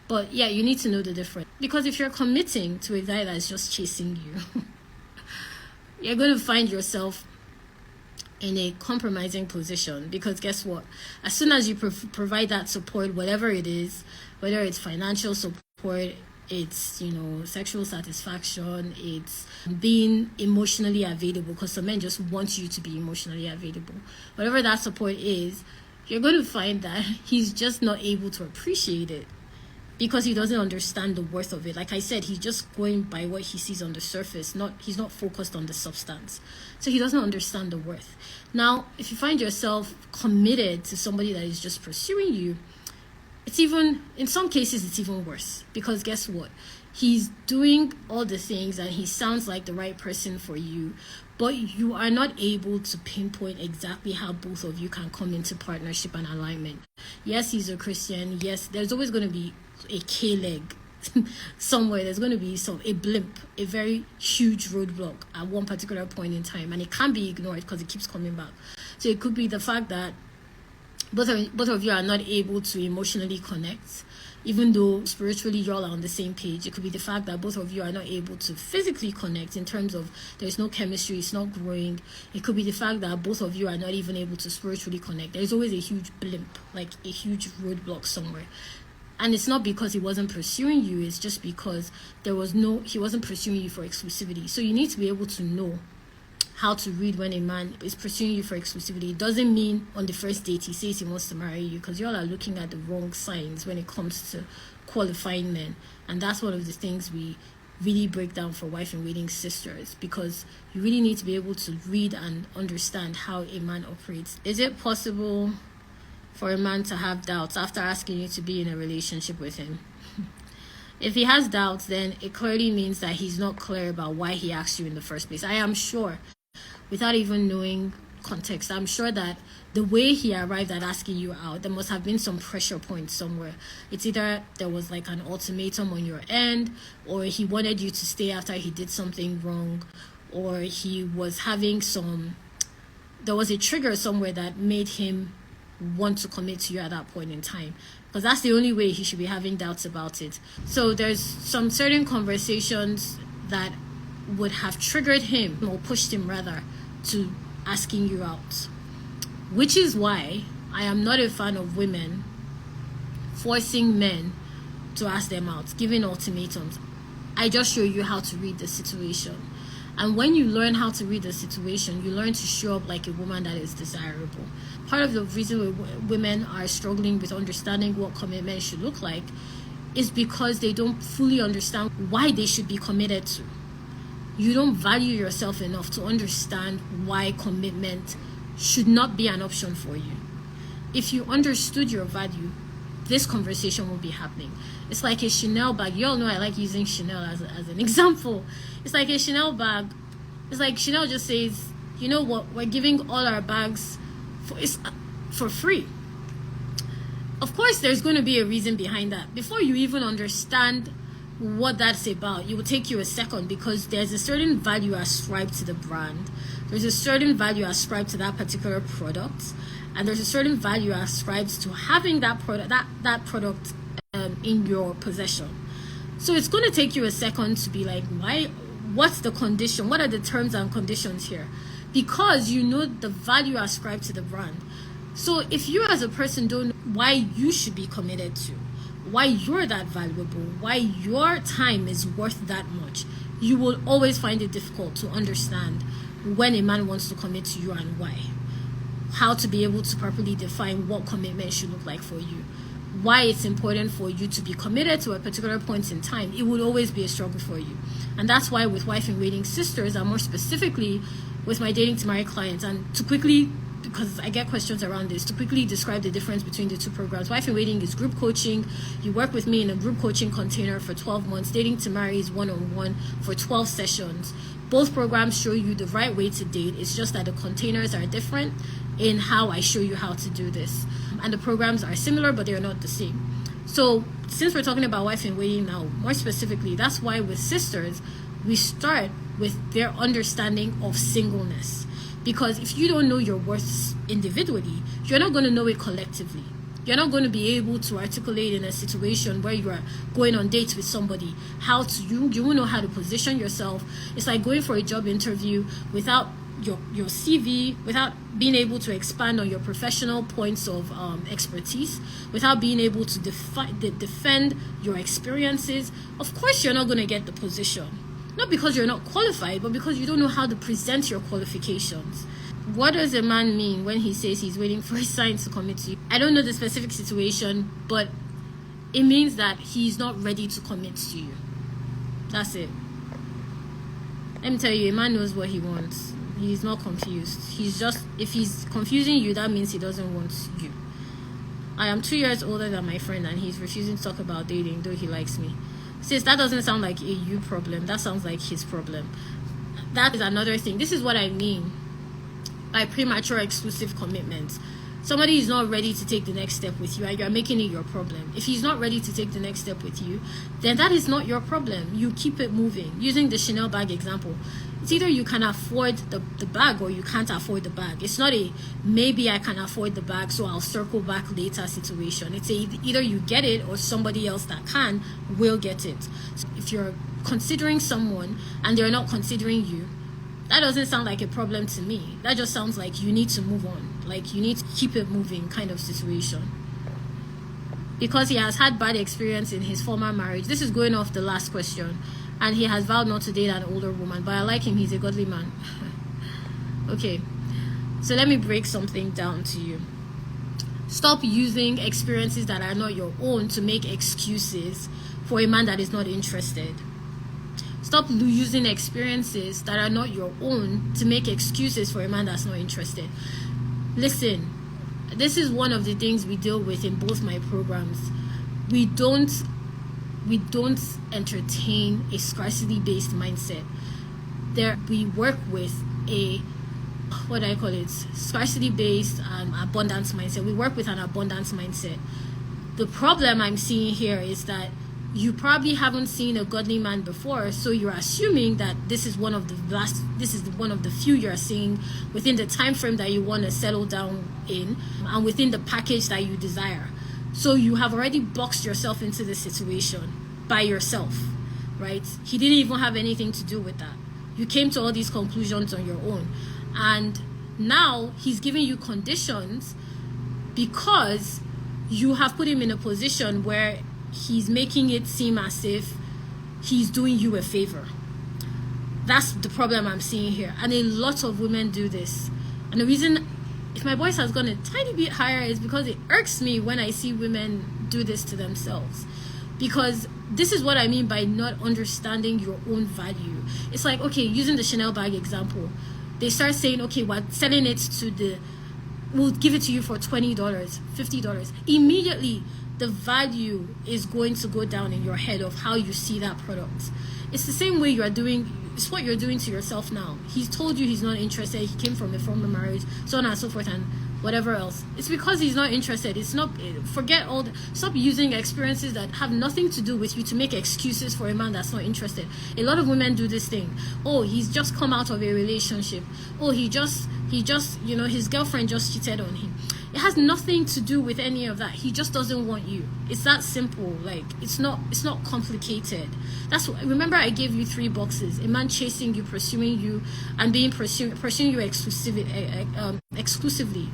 But yeah, you need to know the difference. Because if you're committing to a guy that's just chasing you, you're going to find yourself in a compromising position. Because guess what? As soon as you provide that support, whatever it is, whether it's financial support, it's, sexual satisfaction, it's being emotionally available, because some men just want you to be emotionally available. Whatever that support is, you're going to find that he's just not able to appreciate it, because he doesn't understand the worth of it. Like I said, he's just going by what he sees on the surface. He's not focused on the substance. So he doesn't understand the worth. Now, if you find yourself committed to somebody that is just pursuing you, in some cases, it's even worse. Because guess what? He's doing all the things and he sounds like the right person for you, but you are not able to pinpoint exactly how both of you can come into partnership and alignment. Yes, he's a Christian. Yes, there's always going to be a K-leg somewhere. There's going to be a blimp, a very huge roadblock at one particular point in time, and it can't be ignored because it keeps coming back. So it could be the fact that both of you are not able to emotionally connect, even though spiritually you all are on the same page. It could be the fact that both of you are not able to physically connect, in terms of there's no chemistry, it's not growing. It could be the fact that both of you are not even able to spiritually connect. There's always a huge blimp, like a huge roadblock somewhere. And it's not because he wasn't pursuing you, it's just because he wasn't pursuing you for exclusivity. So you need to be able to know how to read when a man is pursuing you for exclusivity. It doesn't mean on the first date he says he wants to marry you, because you all are looking at the wrong signs when it comes to qualifying men. And that's one of the things we really break down for wife in waiting sisters, because you really need to be able to read and understand how a man operates. Is it possible for a man to have doubts after asking you to be in a relationship with him? If he has doubts, then it clearly means that he's not clear about why he asked you in the first place. I am sure, without even knowing context, I'm sure that the way he arrived at asking you out, there must have been some pressure point somewhere. It's either there was like an ultimatum on your end, or he wanted you to stay after he did something wrong, or he was having there was a trigger somewhere that made him want to commit to you at that point in time, because that's the only way he should be having doubts about it. So there's some certain conversations that would have triggered him, or pushed him rather, to asking you out, which is why I am not a fan of women forcing men to ask them out, giving ultimatums. I just show you how to read the situation. And when you learn how to read the situation, you learn to show up like a woman that is desirable. Part of the reason women are struggling with understanding what commitment should look like is because they don't fully understand why they should be committed to. You don't value yourself enough to understand why commitment should not be an option for you. If you understood your value, this conversation will be happening. It's like a Chanel bag. You all know I like using Chanel as an example. It's like a Chanel bag. It's like Chanel just says, you know what, we're giving all our bags for free. Of course, there's going to be a reason behind that. Before you even understand what that's about, it will take you a second, because there's a certain value ascribed to the brand. There's a certain value ascribed to that particular product. And there's a certain value ascribed to having that product, that product in your possession. So it's going to take you a second to be like, what's the condition? What are the terms and conditions here? Because you know the value ascribed to the brand. So if you as a person don't know why you should be committed to, why you're that valuable, why your time is worth that much, you will always find it difficult to understand when a man wants to commit to you and why. How to be able to properly define what commitment should look like for you. Why it's important for you to be committed to a particular point in time. It will always be a struggle for you. And that's why with Wife in Waiting Sisters, and more specifically with my Dating to Marry clients, and to quickly, because I get questions around this, to quickly describe the difference between the two programs. Wife in Waiting is group coaching. You work with me in a group coaching container for 12 months. Dating to Marry is one-on-one for 12 sessions. Both programs show you the right way to date. It's just that the containers are different in how I show you how to do this. And the programs are similar, but they're not the same. So since we're talking about Wife in Waiting now, more specifically, that's why with sisters, we start with their understanding of singleness. Because if you don't know your worth individually, you're not going to know it collectively. You're not going to be able to articulate in a situation where you are going on dates with somebody how to you won't know how to position yourself. It's like going for a job interview without your CV, without being able to expand on your professional points of expertise, without being able to defend your experiences. Of course you're not going to get the position. Not because you're not qualified, but because you don't know how to present your qualifications. What does a man mean when he says he's waiting for his sign to commit to you? I don't know the specific situation, but it means that he's not ready to commit to you. That's it. Let me tell you, a man knows what he wants. He's not confused. If he's confusing you, that means he doesn't want you. I am 2 years older than my friend, and he's refusing to talk about dating, though he likes me. Sis, that doesn't sound like a you problem. That sounds like his problem. That is another thing. This is what I mean by premature exclusive commitments. Somebody is not ready to take the next step with you, and you're making it your problem. If he's not ready to take the next step with you, then that is not your problem. You keep it moving. Using the Chanel bag example, it's either you can afford the bag or you can't afford the bag. It's not a maybe I can afford the bag, so I'll circle back later situation. It's either you get it or somebody else that can will get it. So if you're considering someone and they're not considering you, that doesn't sound like a problem to me. That just sounds like you need to move on. Like you need to keep it moving kind of situation. Because he has had bad experience in his former marriage. This is going off the last question. And he has vowed not to date an older woman. But I like him. He's a godly man. Okay. So let me break something down to you. Stop using experiences that are not your own to make excuses for a man that is not interested. Stop using experiences that are not your own to make excuses for a man that's not interested. Listen, this is one of the things we deal with in both my programs. We don't entertain a scarcity-based mindset. We work with a, what do I call it? Scarcity-based abundance mindset. We work with an abundance mindset. The problem I'm seeing here is that you probably haven't seen a godly man before, so you're assuming that this is one of the few you're seeing within the time frame that you want to settle down in and within the package that you desire. So you have already boxed yourself into this situation by yourself, right? He didn't even have anything to do with that. You came to all these conclusions on your own, and now he's giving you conditions because you have put him in a position where he's making it seem as if he's doing you a favor. That's the problem I'm seeing here. And a lot of women do this. And the reason, if my voice has gone a tiny bit higher, is because it irks me when I see women do this to themselves. Because this is what I mean by not understanding your own value. It's like, okay, using the Chanel bag example, they start saying, okay, we're selling it we'll give it to you for $20, $50. Immediately, the value is going to go down in your head of how you see that product. It's the same way it's what you're doing to yourself now. He's told you he's not interested, he came from a former marriage, so on and so forth, and whatever else. It's because he's not interested. Stop using experiences that have nothing to do with you to make excuses for a man that's not interested. A lot of women do this thing. Oh, he's just come out of a relationship. Oh, he just his girlfriend just cheated on him. It has nothing to do with any of that. He just doesn't want you. It's that simple. Like, it's not complicated. That's what, remember I gave you 3 boxes. A man chasing you, pursuing you, and pursuing you exclusively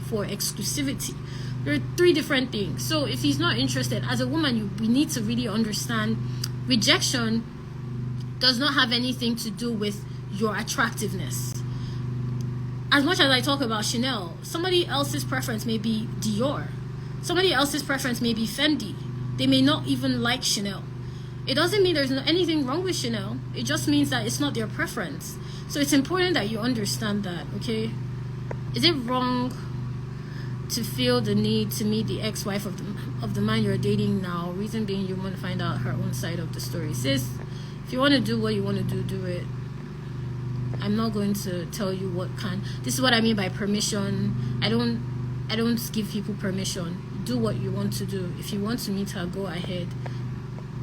for exclusivity. There are 3 different things. So if he's not interested, as a woman, we need to really understand rejection does not have anything to do with your attractiveness. As much as I talk about Chanel, somebody else's preference may be Dior. Somebody else's preference may be Fendi. They may not even like Chanel. It doesn't mean there's anything wrong with Chanel. It just means that it's not their preference. So it's important that you understand that, okay? Is it wrong to feel the need to meet the ex-wife of the man you're dating now? Reason being, you want to find out her own side of the story. Sis, if you want to do what you want to do, do it. I'm not going to tell you what kind. This is what I mean by permission. I don't give people permission. Do what you want to do. If you want to meet her, go ahead.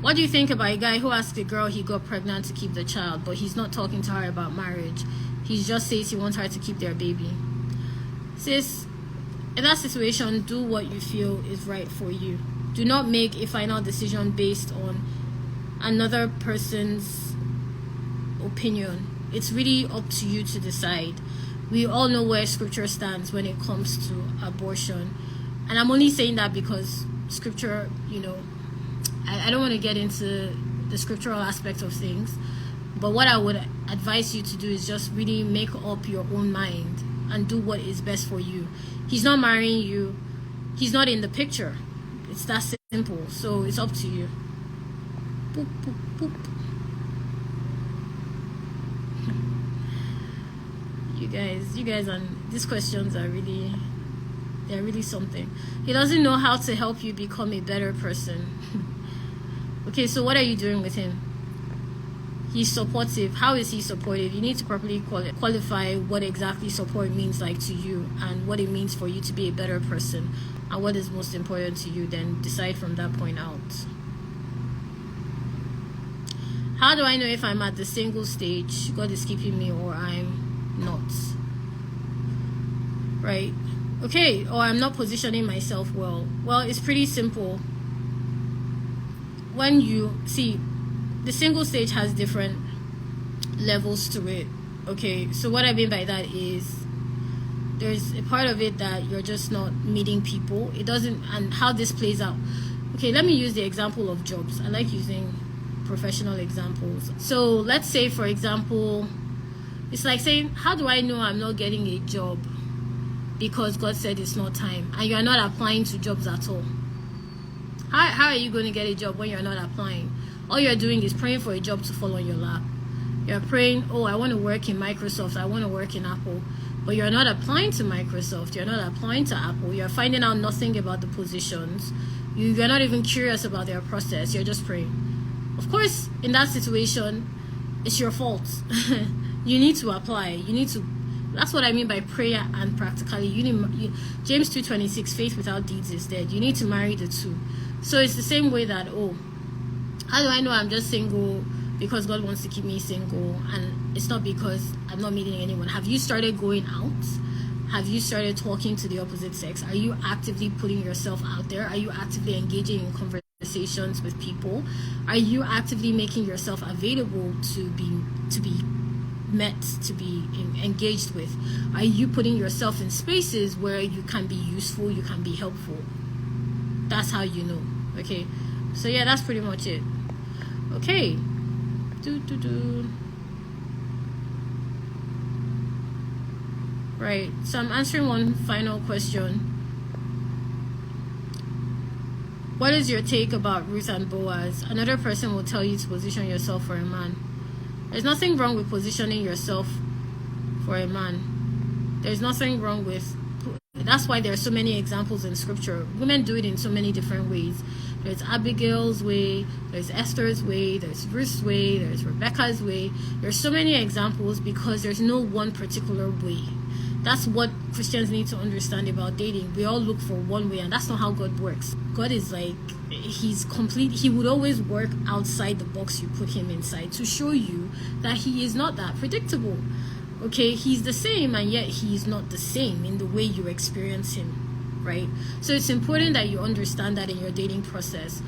What do you think about a guy who asked a girl he got pregnant to keep the child, but he's not talking to her about marriage? He just says he wants her to keep their baby. Sis, in that situation, do what you feel is right for you. Do not make a final decision based on another person's opinion. It's really up to you to decide. We all know where scripture stands when it comes to abortion. And I'm only saying that because scripture, I don't want to get into the scriptural aspect of things. But what I would advise you to do is just really make up your own mind and do what is best for you. He's not marrying you. He's not in the picture. It's that simple. So it's up to you. Boop, boop, boop. You guys, and these questions are they're really something. He doesn't know how to help you become a better person. Okay, so what are you doing with him? He's supportive. How is he supportive? You need to properly qualify what exactly support means like to you and what it means for you to be a better person and what is most important to you. Then decide from that point out. How do I know if I'm at the single stage, God is keeping me, or I'm not? Right? Okay, or I'm not positioning myself well. Well, it's pretty simple. When you see, the single stage has different levels to it. Okay, so what I mean by that is there's a part of it that you're just not meeting people. It doesn't, and how this plays out. Okay, let me use the example of jobs. I like using professional examples. So let's say, for example, it's like saying, how do I know I'm not getting a job? Because God said it's not time, and you're not applying to jobs at all. How are you going to get a job when you're not applying? All you're doing is praying for a job to fall on your lap. You're praying, oh, I want to work in Microsoft, I want to work in Apple. But you're not applying to Microsoft, you're not applying to Apple, you're finding out nothing about the positions. You're not even curious about their process, you're just praying. Of course, in that situation, it's your fault. You need to apply. That's what I mean by prayer and practically. James 2:26, faith without deeds is dead. You need to marry the two. So it's the same way that, how do I know I'm just single because God wants to keep me single, and it's not because I'm not meeting anyone? Have you started going out? Have you started talking to the opposite sex? Are you actively putting yourself out there? Are you actively engaging in conversations with people? Are you actively making yourself available to be met, to be engaged with? Are you putting yourself in spaces where you can be useful, you can be helpful? That's how you know. Okay, so yeah, that's pretty much it. Okay, right, so I'm answering one final question. What is your take about Ruth and Boaz? Another person will tell you to position yourself for a man. There's nothing wrong with positioning yourself for a man. There's nothing wrong with... That's why there are so many examples in scripture. Women do it in so many different ways. There's Abigail's way, there's Esther's way, there's Ruth's way, there's Rebecca's way. There's so many examples because there's no one particular way. That's what Christians need to understand about dating. We all look for one way, and that's not how God works. God is like, he's complete. He would always work outside the box you put him inside to show you that he is not that predictable. Okay, he's the same, and yet he's not the same in the way you experience him. right? So it's important that you understand that in your dating process.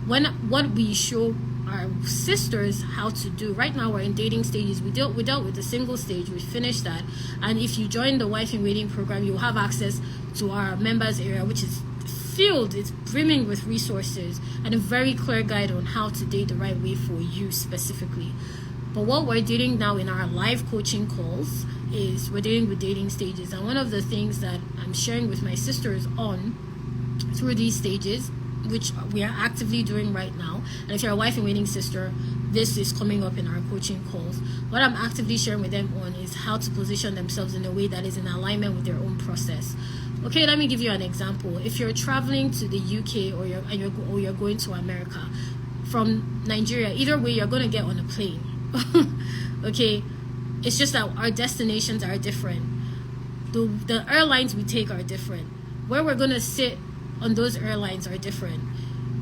What we show our sisters how to do right now, we're in dating stages. We dealt with the single stage, we finished that, and if you join the Wife in Waiting program, you'll have access to our members area, which is filled, it's brimming with resources and a very clear guide on how to date the right way for you specifically. But what we're doing now in our live coaching calls is we're dealing with dating stages, and one of the things that I'm sharing with my sisters on through these stages, which we are actively doing right now, and if you're a Wife in Waiting sister, this is coming up in our coaching calls. What I'm actively sharing with them on is how to position themselves in a way that is in alignment with their own process. Okay, let me give you an example. If you're traveling to the UK or you're going to America from Nigeria, either way you're going to get on a plane. Okay, it's just that our destinations are different. The airlines we take are different. Where we're going to sit on those airlines are different,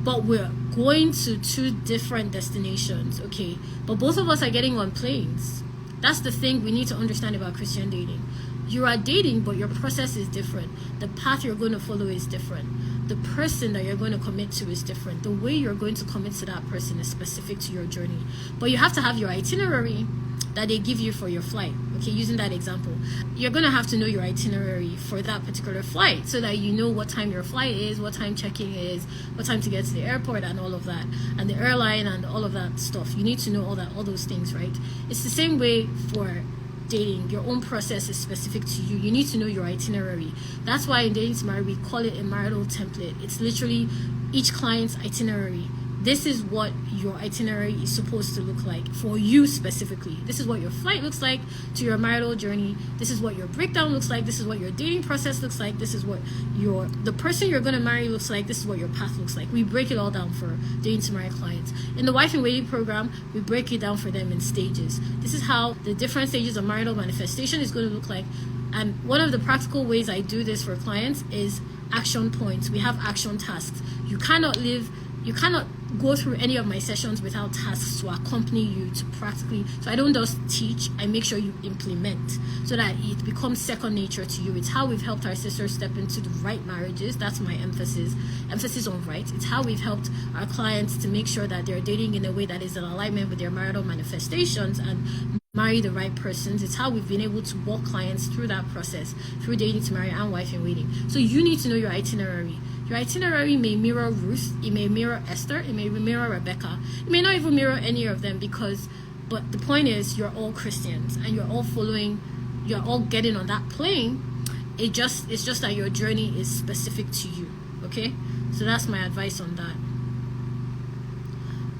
but we're going to 2 different destinations. Okay, but both of us are getting on planes. That's the thing we need to understand about Christian dating. You are dating, but your process is different. The path you're going to follow is different. The person that you're going to commit to is different. The way you're going to commit to that person is specific to your journey. But you have to have your itinerary that they give you for your flight. Okay, using that example, you're going to have to know your itinerary for that particular flight so that you know what time your flight is, what time checking is, what time to get to the airport, and all of that, and the airline and all of that stuff. You need to know all those things, right? It's the same way for dating. Your own process is specific to you. You need to know your itinerary. That's why in Dating to Marry we call it a marital template. It's literally each client's itinerary. This is what your itinerary is supposed to look like for you specifically. This is what your flight looks like to your marital journey. This is what your breakdown looks like. This is what your dating process looks like. This is what the person you're going to marry looks like. This is what your path looks like. We break it all down for Dating to Marry clients. In the Wife in Waiting program, we break it down for them in stages. This is how the different stages of marital manifestation is going to look like. And one of the practical ways I do this for clients is action points. We have action tasks. You cannot go through any of my sessions without tasks to accompany you to practically. So I don't just teach, I make sure you implement so that it becomes second nature to you. It's how we've helped our sisters step into the right marriages. That's my emphasis on right. It's how we've helped our clients to make sure that they're dating in a way that is in alignment with their marital manifestations and marry the right persons. It's how we've been able to walk clients through that process through Dating to Marry and Wife in Waiting. So you need to know your itinerary. Your itinerary may mirror Ruth, it may mirror Esther, it may mirror Rebecca, it may not even mirror any of them but the point is you're all Christians and you're all getting on that plane. It's just that your journey is specific to you. Okay, so that's my advice on that.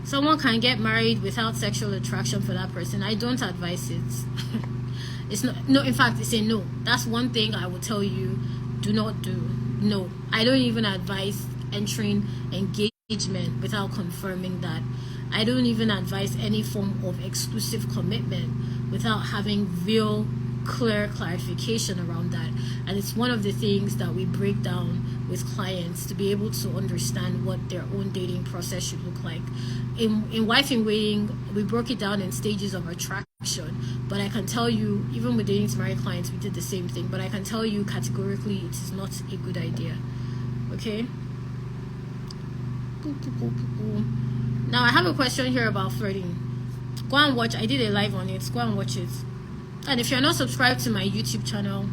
Someone can get married without sexual attraction for that person. I don't advise it. It's not, no, in fact, it's a no. That's one thing I will tell you, do not do. No, I don't even advise entering engagement without confirming that. I don't even advise any form of exclusive commitment without having real clear clarification around that. And it's one of the things that we break down with clients to be able to understand what their own dating process should look like. In Wife in Waiting, we broke it down in stages of attraction, but I can tell you, even with Dating to Marry clients, we did the same thing, but I can tell you categorically it is not a good idea. Okay? Now I have a question here about flirting. Go and watch, I did a live on it, go and watch it. And if you're not subscribed to my YouTube channel,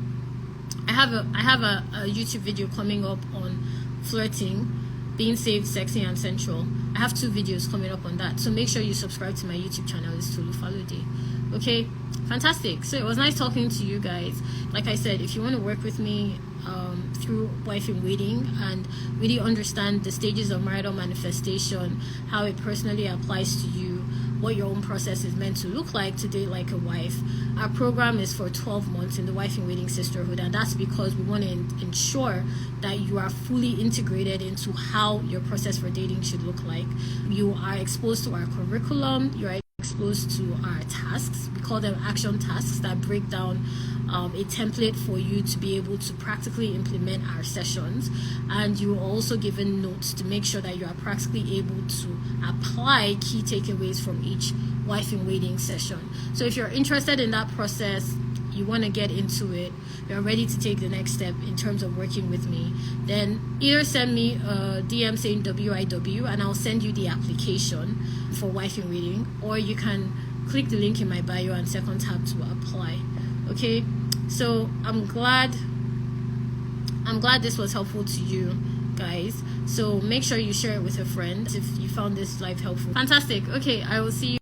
I have a YouTube video coming up on flirting, being saved, sexy and sensual. I have 2 videos coming up on that, so make sure you subscribe to my YouTube channel. It's Tolu Falode. Okay, fantastic. So it was nice talking to you guys. Like I said, if you want to work with me through Wife in Waiting and really understand the stages of marital manifestation, how it personally applies to you, what your own process is meant to look like to date like a wife. Our program is for 12 months in the Wife in Waiting Sisterhood, and that's because we want to ensure that you are fully integrated into how your process for dating should look like. You are exposed to our curriculum, you are exposed to our tasks. We call them action tasks that break down a template for you to be able to practically implement our sessions, and you are also given notes to make sure that you are practically able to apply key takeaways from each Wife in Waiting session. So if you're interested in that process, you want to get into it, you're ready to take the next step in terms of working with me, then either send me a DM saying WIW and I'll send you the application for Wife in Waiting, or you can click the link in my bio and second tab to apply. Okay, so I'm glad this was helpful to you guys. So make sure you share it with a friend if you found this live helpful. Fantastic. Okay, I will see you.